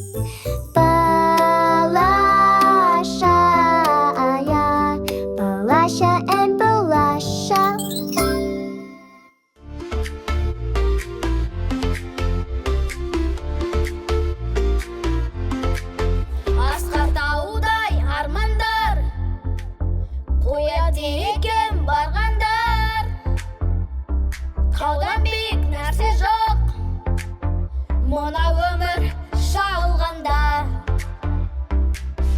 Палаша, Палаша and Палаша. Асқар таудай армандар, қояды екен барғандар. Таудан биік нәрсе жоқ, мына өмір шалғанда.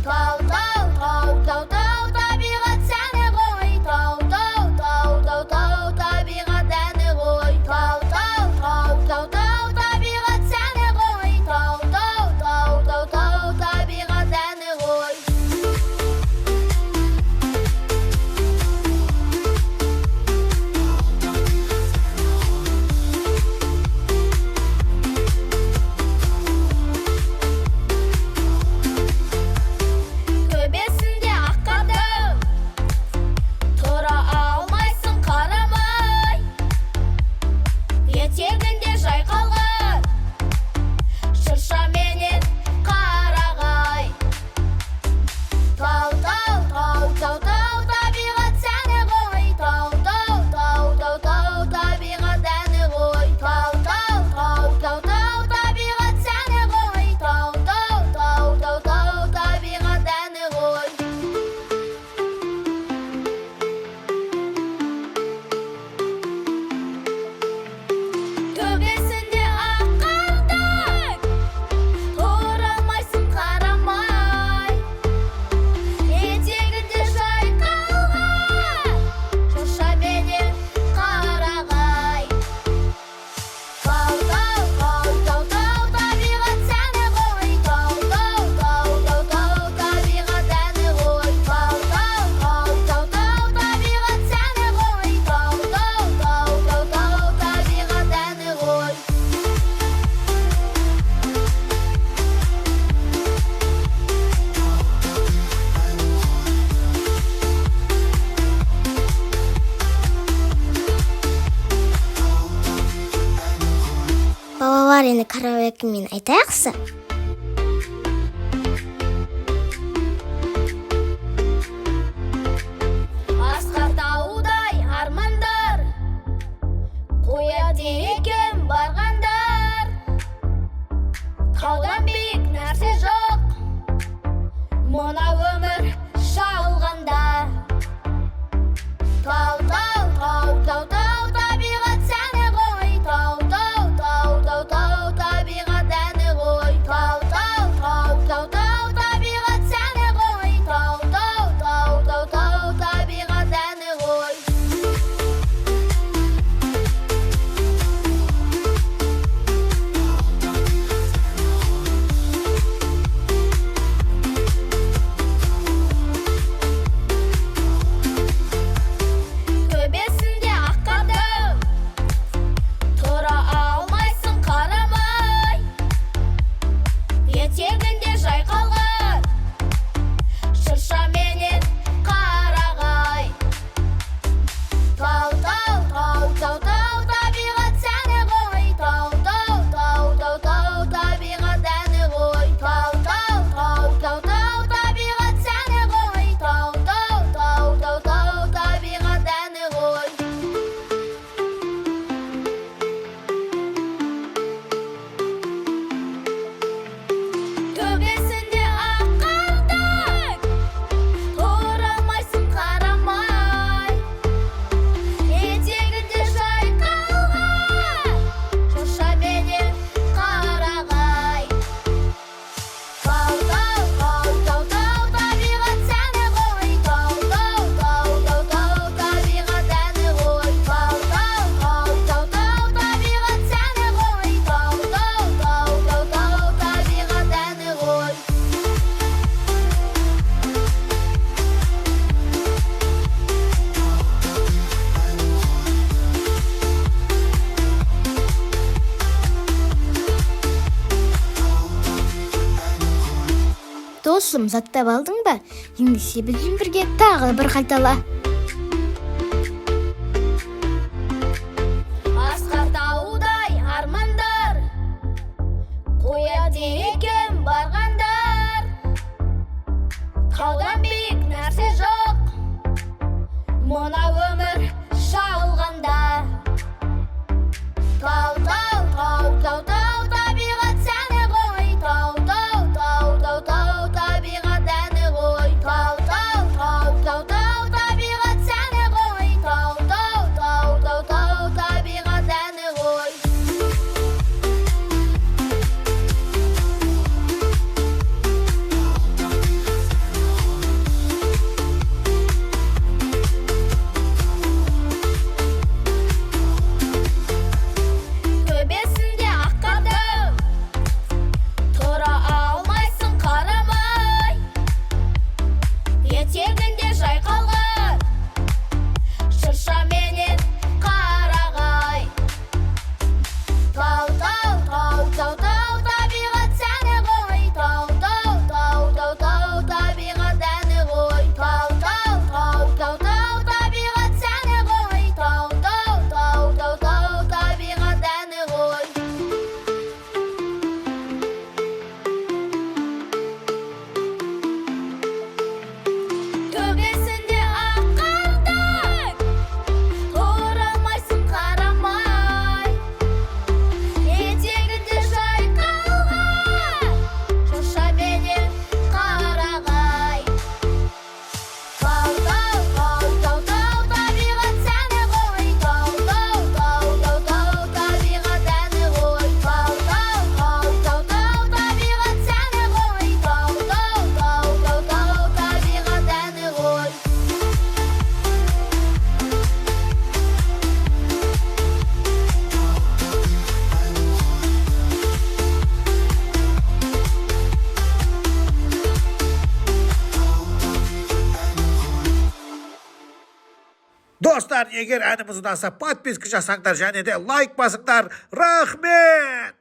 Тау, тау, тау, тау, тау, табиғат сәні ғой. Тау, тау, тау, тау, тау, табиғат әні ғой. Тау, тау, тау, тау, тау, табиғат сәні ғой. Тау, тау, тау, тау, тау, табиғат әні ғой. Төбесінде аққардың, тұра алмайсың қарамай. Етегінде жайқалған шырша менен қарағай. Тау, тау, тау, тау, тау, табиғат сәні ғой. Тау, тау, тау, тау, тау, табиғат әні ғой. Тау, тау, тау, тау, тау, табиғат сәні ғой. Тау, тау, тау, тау, тау, табиғат әні ғой. Төбесінде аққардың, тұра алмайсың қарамай. Етегінде жайқалған шырша менен қарағай. Тау, тау, тау, тау, тау, табиғат сәні ғой. Тау, тау, тау, тау, тау, табиғат әні ғой. Тау, тау, тау, тау, тау, табиғат сәні ғой. Тау, тау, тау, тау, тау, табиғат әні ғой. Балалар, енді караокемен айтайықсы. Асқар таудай армандар, қояды екен барғандар. Таудан биік нәрсе жоқ, мына өмір шалғанда. Тау, тау, тау, тау, тау, табиғат сәні ғой. Тау, тау, тау, тау, тау, табиғат әні ғой. Тау, тау, тау, тау, тау, табиғат сәні ғой. Тау, тау, тау, тау, тау, табиғат әні ғой. Төбесінде аққардың, тұра алмайсың қарамай. Етегінде жайқалған шырша менен қарағай. Тау, тау, тау, тау, тау, табиғат сәні ғой. Тау, тау, тау, тау, тау, табиғат әні ғой. Тау, тау, тау, тау, тау, табиғат сәні ғой. Тау, тау, тау, тау, тау, табиғат әні ғой. Төбесінде аққардың, тұра алмайсың қарамай. Етегінде жайқалған шырша менен қарағай. Тау, тау, тау, тау, тау, табиғат сәні ғой. Тау, тау, тау, тау, тау, табиғат әні ғой. Тау, тау, тау, тау, тау, табиғат сәні ғой. Тау, тау, тау, тау, тау, табиғат әні ғой. Досым, заттап алдың ба? Ендеше бізбен бірге тағы бір қайтала. Асқар таудай армандар, қояды екен бар таудан биік нәрсе жоқ, мына өмір шалғанда. Тау, тау, тау, тау, тау, табиғат сәні ғой. Тау, тау, тау, тау, тау, табиғат әні ғой. Тау, тау, тау, тау, тау, табиғат сәні ғой. Тау, тау, тау, тау, тау, табиғат әні ғой. Төбесінде аққадам, тұра алмайсың қарамай. Етегінде жайқалған шырша менен қарағай. Тау, тау, тау, тау, тау, табиғат сәні ғой. Тау, тау, тау, тау, тау, табиғат әні ғой. Тау, тау, тау, тау, тау, табиғат сәні ғой. Тау, тау, тау, тау, тау, табиғат әні ғой. Төбесінде аққандай, тұра алмайсың қарамай. Етегінде жайқалған шырша менен қарағай. Тау, тау, тау, тау, тау, табиғат сәні ғой. Тау, тау, тау, тау, тау, табиғат әні ғой. Тау, тау, тау, тау, тау, табиғат сәні ғой. Тау, тау, тау, тау, тау, табиғат әні ғой. Достар, егер әніміз ұнаса, подписка жасаңдар және де лайк басыңдар. Рахмет!